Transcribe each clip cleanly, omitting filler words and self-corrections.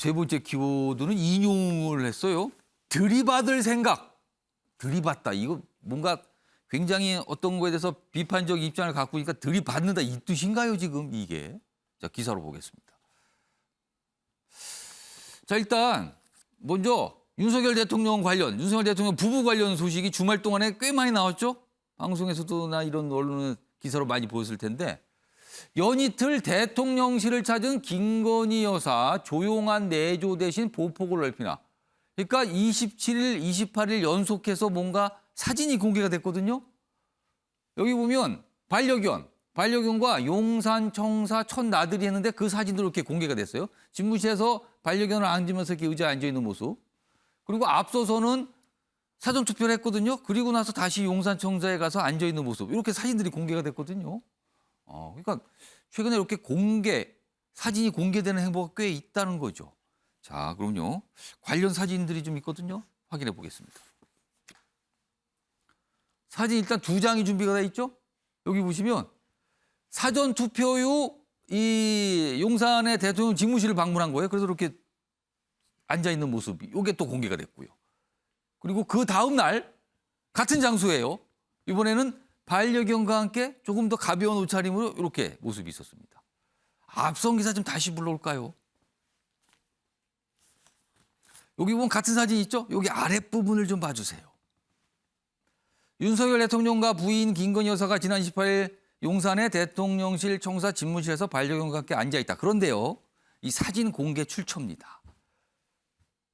세 번째 키워드는 인용을 했어요. 들이받을 생각. 들이받다. 이거 뭔가 굉장히 어떤 거에 대해서 비판적 입장을 갖고 있으니까 들이받는다 이 뜻인가요, 지금 이게? 자, 기사로 보겠습니다. 자, 일단 먼저 윤석열 대통령 부부 관련 소식이 주말 동안에 꽤 많이 나왔죠? 방송에서도나 이런 언론 기사로 많이 보였을 텐데 연이틀 대통령실을 찾은 김건희 여사 조용한 내조 대신 보폭을 넓히나. 그러니까 27일, 28일 연속해서 뭔가 사진이 공개가 됐거든요. 여기 보면 반려견과 용산 청사 첫 나들이 했는데 그 사진도 이렇게 공개가 됐어요. 집무실에서 반려견을 앉으면서 이렇게 의자에 앉아있는 모습. 그리고 앞서서는 사전투표를 했거든요. 그리고 나서 다시 용산 청사에 가서 앉아있는 모습. 이렇게 사진들이 공개가 됐거든요. 그러니까 최근에 이렇게 사진이 공개되는 행보가 꽤 있다는 거죠. 자, 그럼요. 관련 사진들이 좀 있거든요. 확인해 보겠습니다. 사진 일단 2장이 준비가 돼 있죠. 여기 보시면 사전 투표 후 이 용산의 대통령 집무실을 방문한 거예요. 그래서 이렇게 앉아 있는 모습이 이게 또 공개가 됐고요. 그리고 그 다음 날 같은 장소예요. 이번에는 반려견과 함께 조금 더 가벼운 옷차림으로 이렇게 모습이 있었습니다. 앞선 기사 좀 다시 불러올까요? 여기 보면 같은 사진 있죠? 여기 아랫부분을 좀 봐주세요. 윤석열 대통령과 부인 김건희 여사가 지난 28일 용산의 대통령실 청사 집무실에서 반려견과 함께 앉아있다. 그런데요, 이 사진 공개 출처입니다.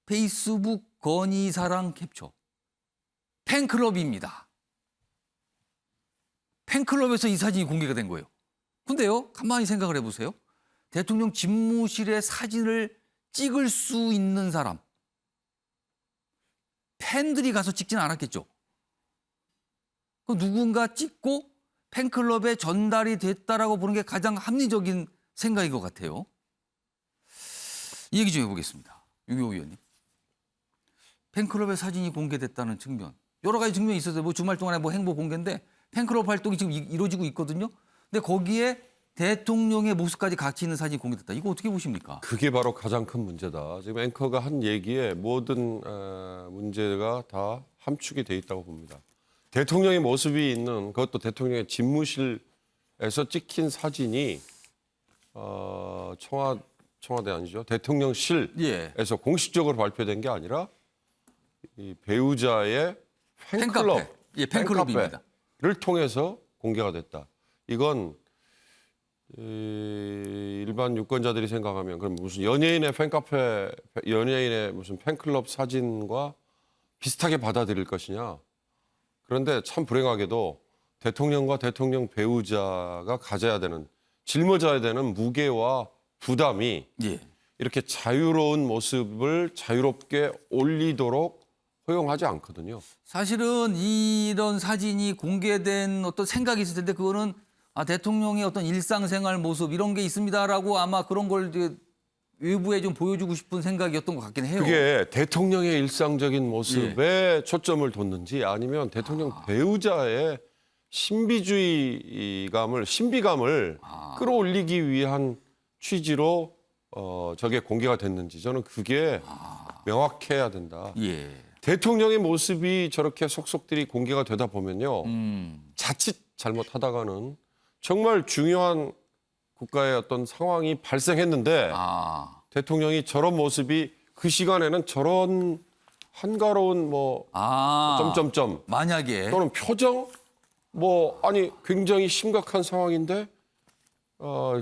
페이스북 건희사랑 캡처. 팬클럽입니다. 팬클럽에서 이 사진이 공개가 된 거예요. 근데요, 가만히 생각을 해보세요. 대통령 집무실의 사진을 찍을 수 있는 사람. 팬들이 가서 찍진 않았겠죠. 누군가 찍고 팬클럽에 전달이 됐다라고 보는 게 가장 합리적인 생각인 것 같아요. 이 얘기 좀 해보겠습니다. 유교 의원님. 팬클럽의 사진이 공개됐다는 측면. 여러 가지 측면이 있었어요. 뭐 주말 동안에 뭐 행보 공개인데 팬클럽 활동이 지금 이루어지고 있거든요. 근데 거기에 대통령의 모습까지 같이 있는 사진이 공개됐다. 이거 어떻게 보십니까? 그게 바로 가장 큰 문제다. 지금 앵커가 한 얘기에 모든 문제가 다 함축이 돼 있다고 봅니다. 대통령의 모습이 있는 그것도 대통령의 집무실에서 찍힌 사진이 청와대 아니죠. 대통령실에서 예. 공식적으로 발표된 게 아니라 이 배우자의 팬클럽, 예, 팬클럽입니다. 를 통해서 공개가 됐다. 이건 일반 유권자들이 생각하면 그럼 무슨 연예인의 무슨 팬클럽 사진과 비슷하게 받아들일 것이냐. 그런데 참 불행하게도 대통령과 대통령 배우자가 짊어져야 되는 무게와 부담이 예. 이렇게 자유로운 모습을 자유롭게 올리도록 허용하지 않거든요. 사실은 이런 사진이 공개된 어떤 생각이 있을 텐데 그거는 대통령의 어떤 일상생활 모습 이런 게 있습니다라고 아마 그런 걸 이제 외부에 좀 보여주고 싶은 생각이었던 것 같긴 해요. 그게 대통령의 일상적인 모습에 초점을 뒀는지 아니면 대통령 배우자의 신비감을 끌어올리기 위한 취지로 저게 공개가 됐는지 저는 그게 명확해야 된다. 예. 대통령의 모습이 저렇게 속속들이 공개가 되다 보면요. 자칫 잘못하다가는 정말 중요한 국가의 어떤 상황이 발생했는데 대통령이 저런 모습이 그 시간에는 저런 한가로운 점점점 만약에 또는 표정 굉장히 심각한 상황인데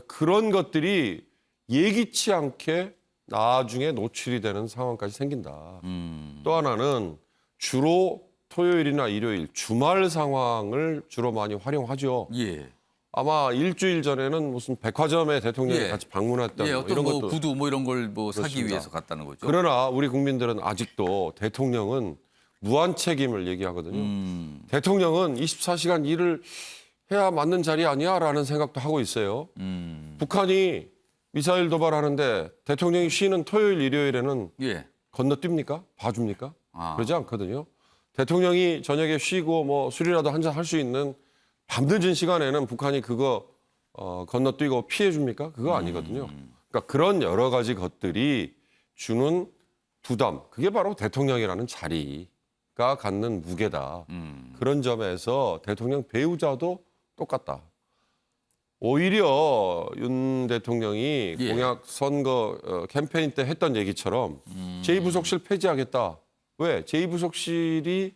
그런 것들이 예기치 않게 나중에 노출이 되는 상황까지 생긴다. 또 하나는 주로 토요일이나 일요일 주말 상황을 주로 많이 활용하죠. 예. 아마 일주일 전에는 무슨 백화점에 대통령이 예. 같이 방문했던 어떤 이런 것도 구두 이런 걸 사기 그렇습니다. 위해서 갔다는 거죠. 그러나 우리 국민들은 아직도 대통령은 무한 책임을 얘기하거든요. 대통령은 24시간 일을 해야 맞는 자리 아니야라는 생각도 하고 있어요. 북한이 미사일 도발하는데 대통령이 쉬는 토요일, 일요일에는 예. 건너뜁니까? 봐줍니까? 그러지 않거든요. 대통령이 저녁에 쉬고 술이라도 한잔 할 수 있는 밤늦은 시간에는 북한이 그거 건너뛰고 피해 줍니까? 그거 아니거든요. 그러니까 그런 여러 가지 것들이 주는 부담, 그게 바로 대통령이라는 자리가 갖는 무게다. 그런 점에서 대통령 배우자도 똑같다. 오히려 윤 대통령이 예. 공약 선거 캠페인 때 했던 얘기처럼 제2부속실 폐지하겠다. 왜? 제2부속실이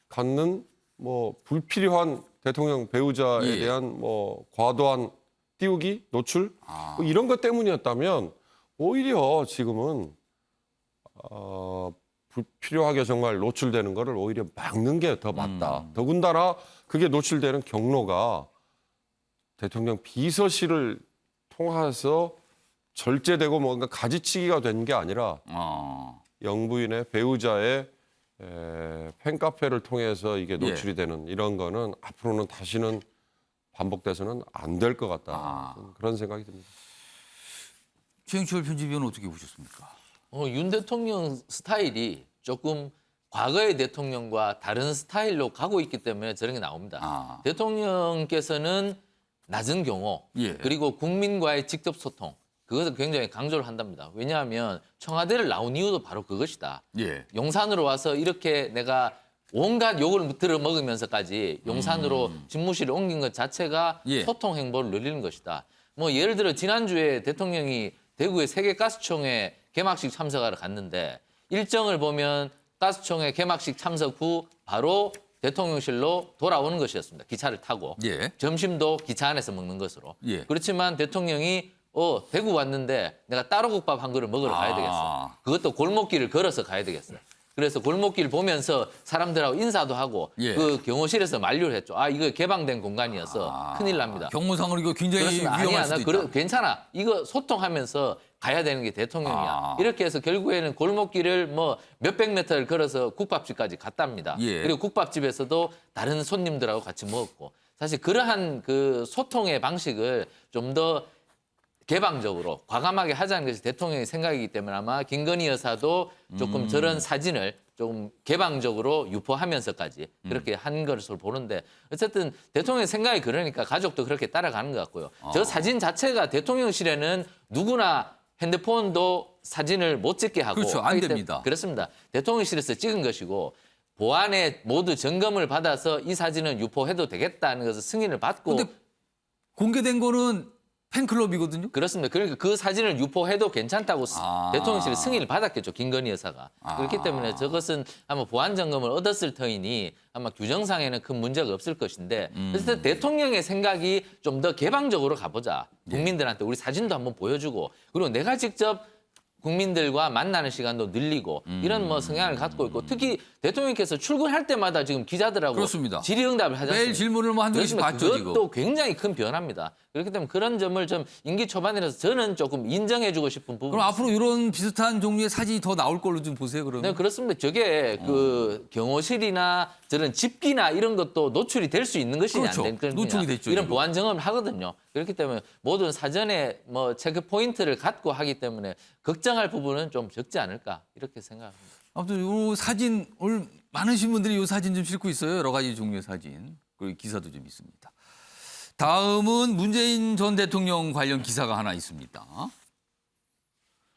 갖는 뭐 불필요한 대통령 배우자에 예. 대한 뭐 과도한 띄우기, 노출 뭐 이런 것 때문이었다면 오히려 지금은 불필요하게 정말 노출되는 거를 오히려 막는 게 더 맞다. 더군다나 그게 노출되는 경로가 대통령 비서실을 통해서 절제되고 뭔가 가지치기가 된 게 아니라 영부인의 배우자의 팬카페를 통해서 이게 노출이 되는 이런 거는 앞으로는 다시는 반복돼서는 안 될 것 같다. 그런 생각이 듭니다. 최영철 편집위원은 어떻게 보셨습니까? 윤 대통령 스타일이 조금 과거의 대통령과 다른 스타일로 가고 있기 때문에 저런 게 나옵니다. 대통령께서는 낮은 경호 예. 그리고 국민과의 직접 소통 그것을 굉장히 강조를 한답니다. 왜냐하면 청와대를 나온 이유도 바로 그것이다. 예. 용산으로 와서 이렇게 내가 온갖 욕을 들어 먹으면서까지 용산으로 집무실을 옮긴 것 자체가 예. 소통 행보를 늘리는 것이다. 뭐 예를 들어 지난주에 대통령이 대구의 세계가스총회 개막식 참석하러 갔는데 일정을 보면 가스총회 개막식 참석 후 바로 대통령실로 돌아오는 것이었습니다. 기차를 타고. 예. 점심도 기차 안에서 먹는 것으로. 예. 그렇지만 대통령이 대구 왔는데 내가 따로국밥 한 그릇 먹으러 가야 되겠어. 그것도 골목길을 걸어서 가야 되겠어. 그래서 골목길 보면서 사람들하고 인사도 하고 예. 그 경호실에서 만류를 했죠. 이거 개방된 공간이어서 큰일 납니다. 경무상으로 이거 굉장히 그렇습니다. 위험할 아니야, 수도 있다. 괜찮아. 이거 소통하면서 가야 되는 게 대통령이야. 이렇게 해서 결국에는 골목길을 뭐 몇백 미터를 걸어서 국밥집까지 갔답니다. 예. 그리고 국밥집에서도 다른 손님들하고 같이 먹었고 사실 그러한 그 소통의 방식을 좀 더 개방적으로 과감하게 하자는 것이 대통령의 생각이기 때문에 아마 김건희 여사도 조금 저런 사진을 조금 개방적으로 유포하면서까지 그렇게 한 것으로 보는데 어쨌든 대통령의 생각이 그러니까 가족도 그렇게 따라가는 것 같고요. 저 사진 자체가 대통령실에는 누구나 핸드폰도 사진을 못 찍게 하고 그렇죠. 안 하기 때문에 됩니다. 그렇습니다. 대통령실에서 찍은 것이고 보안에 모두 점검을 받아서 이 사진은 유포해도 되겠다는 것을 승인을 받고 근데 공개된 거는 팬클럽이거든요. 그렇습니다. 그러니까 그 사진을 유포해도 괜찮다고 아. 대통령실에 승인을 받았겠죠. 김건희 여사가. 그렇기 때문에 저것은 아마 보안 점검을 얻었을 터이니 아마 규정상에는 큰 문제가 없을 것인데 어쨌든 대통령의 생각이 좀 더 개방적으로 가보자. 국민들한테 우리 사진도 한번 보여주고 그리고 내가 직접 국민들과 만나는 시간도 늘리고 이런 뭐 성향을 갖고 있고 특히 대통령께서 출근할 때마다 지금 기자들하고 그렇습니다. 질의응답을 하지 않습니까? 매일 질문을 뭐 한두 개씩 그렇습니다. 받죠, 지금. 그것도 굉장히 큰 변화입니다. 그렇기 때문에 그런 점을 좀 임기 초반이라서 저는 조금 인정해주고 싶은 부분. 그럼 앞으로 이런 비슷한 종류의 사진이 더 나올 걸로 좀 보세요, 그러면. 네, 그렇습니다. 저게 그 경호실이나 저런 집기나 이런 것도 노출이 될 수 있는 것이냐 그렇죠. 안 되는 노출이 됐죠, 이런 이거. 보안 점검을 하거든요. 그렇기 때문에 모든 사전에 뭐 체크 포인트를 갖고 하기 때문에 걱정할 부분은 좀 적지 않을까 이렇게 생각합니다. 아무튼 이 사진 오늘 많으신 분들이 이 사진 좀 싣고 있어요. 여러 가지 종류의 사진. 그리고 기사도 좀 있습니다. 다음은 문재인 전 대통령 관련 기사가 하나 있습니다.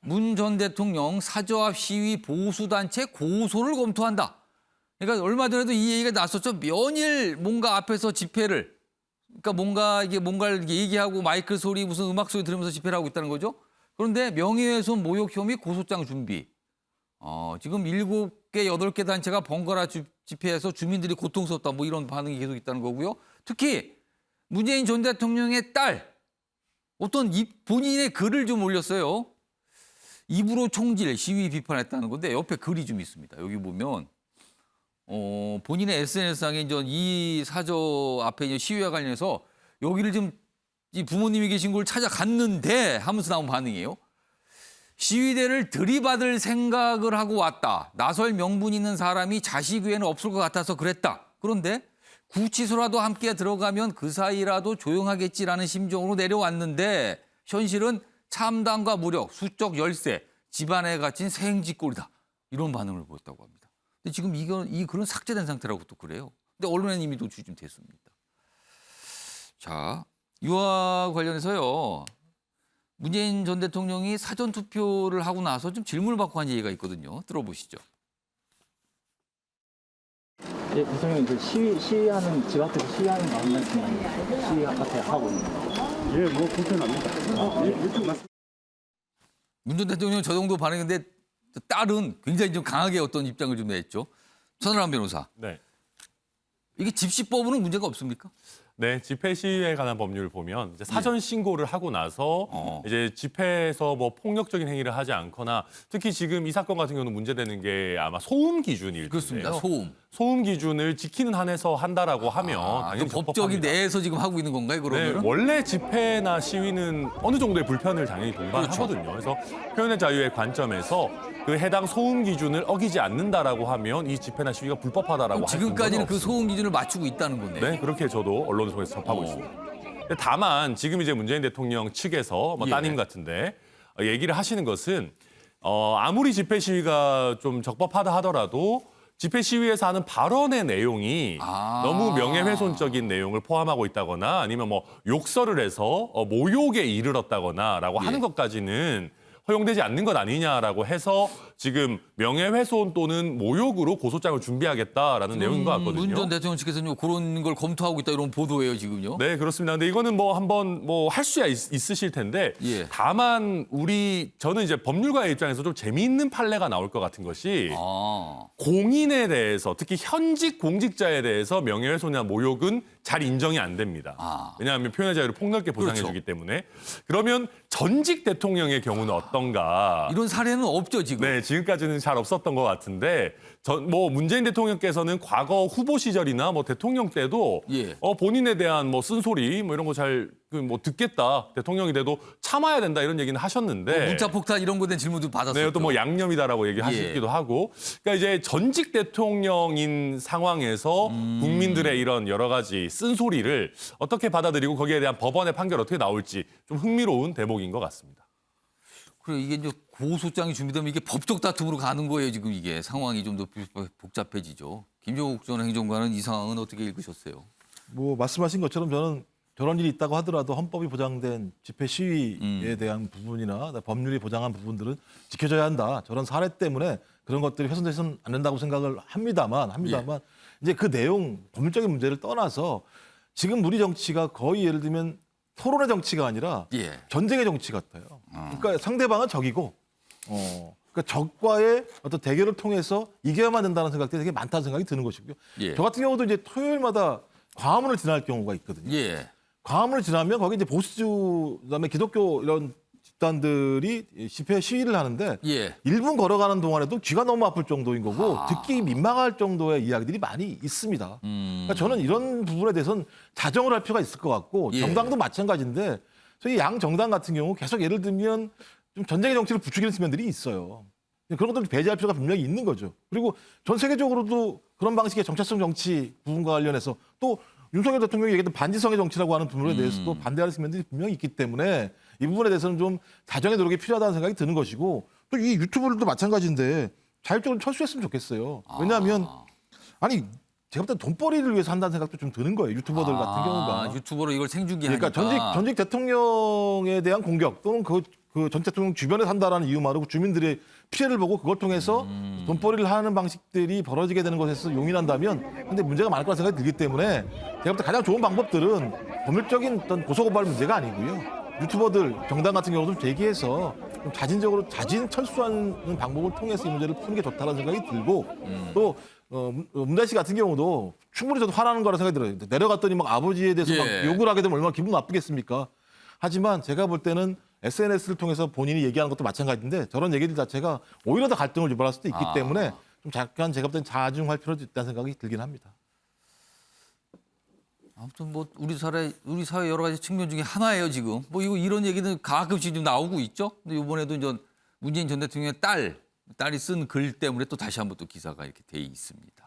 문 전 대통령 사저합 시위 보수단체 고소를 검토한다. 그러니까 얼마 전에도 이 얘기가 났었죠. 면일 뭔가 앞에서 집회를 그러니까 뭔가를 이렇게 얘기하고 마이크 소리 무슨 음악 소리 들으면서 집회를 하고 있다는 거죠. 그런데 명예훼손 모욕 혐의 고소장 준비. 지금 7개, 8개 단체가 번갈아 집회해서 주민들이 고통스럽다 뭐 이런 반응이 계속 있다는 거고요. 특히 문재인 전 대통령의 딸 어떤 본인의 글을 좀 올렸어요. 입으로 총질 시위 비판했다는 건데 옆에 글이 좀 있습니다. 여기 보면 본인의 SNS상에 이제 이 사저 앞에 이제 시위와 관련해서 여기를 좀 이 부모님이 계신 곳을 찾아갔는데 하면서 나온 반응이에요. 시위대를 들이받을 생각을 하고 왔다. 나설 명분 있는 사람이 자식 외에는 없을 것 같아서 그랬다. 그런데 구치소라도 함께 들어가면 그 사이라도 조용하겠지라는 심정으로 내려왔는데 현실은 참담과 무력, 수적 열세, 집안에 갇힌 생쥐꼴이다. 이런 반응을 보였다고 합니다. 근데 지금 이 글은 삭제된 상태라고 또 그래요. 근데 언론에 이미 노출이 좀 됐습니다. 자, 이와 관련해서요. 문재인 전 대통령이 사전 투표를 하고 나서 좀 질문을 받고 한 얘기가 있거든요. 들어보시죠. 예, 대통령이 그 시위하는 집 앞에서 시위하는 마음 말씀이 시위 앞에 하고 있는 거. 예, 뭐 불편합니다. 예, 맞습니다. 문 전 대통령 저 정도 반응인데 딸은 굉장히 좀 강하게 어떤 입장을 좀 냈죠. 천하람 변호사. 네. 이게 집시법으로는 문제가 없습니까? 네, 집회 시위에 관한 법률을 보면 이제 사전 신고를 하고 나서 이제 집회에서 뭐 폭력적인 행위를 하지 않거나 특히 지금 이 사건 같은 경우는 문제되는 게 아마 소음 기준일 그렇습니다. 텐데요. 소음. 소음 기준을 지키는 한에서 한다라고 하면 당연히 그 법적인 적법합니다. 내에서 지금 하고 있는 건가요, 네, 그러면은? 원래 집회나 시위는 어느 정도의 불편을 당연히 동반하거든요. 그래서 표현의 자유의 관점에서 그 해당 소음 기준을 어기지 않는다라고 하면 이 집회나 시위가 불법하다라고 그럼 할 지금까지는 근거는 그 없습니다. 소음 기준을 맞추고 있다는 거네요. 네, 그렇게 저도 언론을 통해서 접하고 있습니다. 근데 다만 지금 이제 문재인 대통령 측에서 뭐 예. 따님 같은데 얘기를 하시는 것은 아무리 집회 시위가 좀 적법하다 하더라도 집회 시위에서 하는 발언의 내용이 너무 명예훼손적인 내용을 포함하고 있다거나 아니면 뭐 욕설을 해서 모욕에 이르렀다거나라고 예. 하는 것까지는 허용되지 않는 것 아니냐라고 해서 지금 명예훼손 또는 모욕으로 고소장을 준비하겠다라는 내용인 것 같거든요. 문 전 대통령 측에서는 그런 걸 검토하고 있다 이런 보도예요, 지금요. 네, 그렇습니다. 근데 이거는 뭐 한번 뭐 할 수야 있으실 텐데 예. 다만 저는 이제 법률가의 입장에서 좀 재미있는 판례가 나올 것 같은 것이 공인에 대해서 특히 현직 공직자에 대해서 명예훼손이나 모욕은 잘 인정이 안 됩니다. 왜냐하면 표현의 자유를 폭넓게 보장해 그렇죠. 주기 때문에. 그러면 전직 대통령의 경우는 어떤가? 이런 사례는 없죠, 지금. 네, 지금까지는 잘 없었던 것 같은데, 뭐 문재인 대통령께서는 과거 후보 시절이나 뭐 대통령 때도 예. 본인에 대한 뭐 쓴소리 뭐 이런 거 잘 뭐 듣겠다, 대통령이 돼도 참아야 된다 이런 얘기는 하셨는데. 문자 폭탄 이런 거에 대한 질문도 받았었죠. 네, 또 뭐 양념이다라고 얘기하시기도 예. 하고. 그러니까 이제 전직 대통령인 상황에서 국민들의 이런 여러 가지 쓴소리를 어떻게 받아들이고 거기에 대한 법원의 판결 어떻게 나올지 좀 흥미로운 대목인 것 같습니다. 그래 이게 이제 고소장이 준비되면 이게 법적 다툼으로 가는 거예요. 지금 이게 상황이 좀 더 복잡해지죠. 김종욱 전 행정관은 이 상황은 어떻게 읽으셨어요? 뭐 말씀하신 것처럼 저는 저런 일이 있다고 하더라도 헌법이 보장된 집회 시위에 대한 부분이나 법률이 보장한 부분들은 지켜져야 한다. 저런 사례 때문에 그런 것들이 훼손돼서는 안 된다고 생각을 합니다만 이제 그 내용 법률적인 문제를 떠나서 지금 우리 정치가 거의 예를 들면 토론의 정치가 아니라 예. 전쟁의 정치 같아요. 그러니까 상대방은 적이고 그러니까 적과의 어떤 대결을 통해서 이겨야만 된다는 생각들이 되게 많다는 생각이 드는 것이고요. 예. 저 같은 경우도 이제 토요일마다 광화문을 지날 경우가 있거든요. 예. 광화문을 지나면 거기 이제 보수주 그다음에 기독교 이런 집단들이 집회 시위를 하는데 예. 1분 걸어가는 동안에도 귀가 너무 아플 정도인 거고 듣기 민망할 정도의 이야기들이 많이 있습니다. 그러니까 저는 이런 부분에 대해서는 자정을 할 필요가 있을 것 같고 예. 정당도 마찬가지인데 저희 양 정당 같은 경우 계속 예를 들면 좀 전쟁의 정치를 부추기는 측면들이 있어요. 그런 것들을 배제할 필요가 분명히 있는 거죠. 그리고 전 세계적으로도 그런 방식의 정체성 정치 부분과 관련해서 또 윤석열 대통령이 얘기했던 반지성의 정치라고 하는 부분에 대해서도 반대하는 측면들이 분명히 있기 때문에 이 부분에 대해서는 좀 자정의 노력이 필요하다는 생각이 드는 것이고 또 이 유튜브들도 마찬가지인데 자율적으로 철수했으면 좋겠어요. 왜냐하면 아니 제가 볼 때 돈벌이를 위해서 한다는 생각도 좀 드는 거예요. 유튜버들 같은 경우가. 유튜버로 이걸 생중계하니까. 그러니까 전직 대통령에 대한 공격 또는 그 전 대통령 주변에 산다라는 이유만으로 주민들의 피해를 보고 그걸 통해서 돈벌이를 하는 방식들이 벌어지게 되는 것에서 용인한다면 근데 문제가 많을 거라 생각이 들기 때문에 제가 볼 때 가장 좋은 방법들은 법률적인 어떤 고소고발 문제가 아니고요. 유튜버들 정당 같은 경우도 제기해서 좀 자진적으로 자진 철수하는 방법을 통해서 이 문제를 푸는 게 좋다는 생각이 들고 또 문대 씨 같은 경우도 충분히 저도 화나는 거라 생각이 들어요. 내려갔더니 막 아버지에 대해서 예. 막 욕을 하게 되면 얼마나 기분 나쁘겠습니까? 하지만 제가 볼 때는 SNS를 통해서 본인이 얘기하는 것도 마찬가지인데 저런 얘기들 자체가 오히려 더 갈등을 유발할 수도 있기 때문에 좀 잠깐 제가 볼 때는 자중할 필요도 있다는 생각이 들긴 합니다. 아무튼 뭐 우리 사회 여러 가지 측면 중에 하나예요 지금. 뭐 이런 얘기는 가끔씩 좀 나오고 있죠. 근데 이번에도 이제 문재인 전 대통령의 딸이 쓴 글 때문에 또 다시 한번 또 기사가 이렇게 돼 있습니다.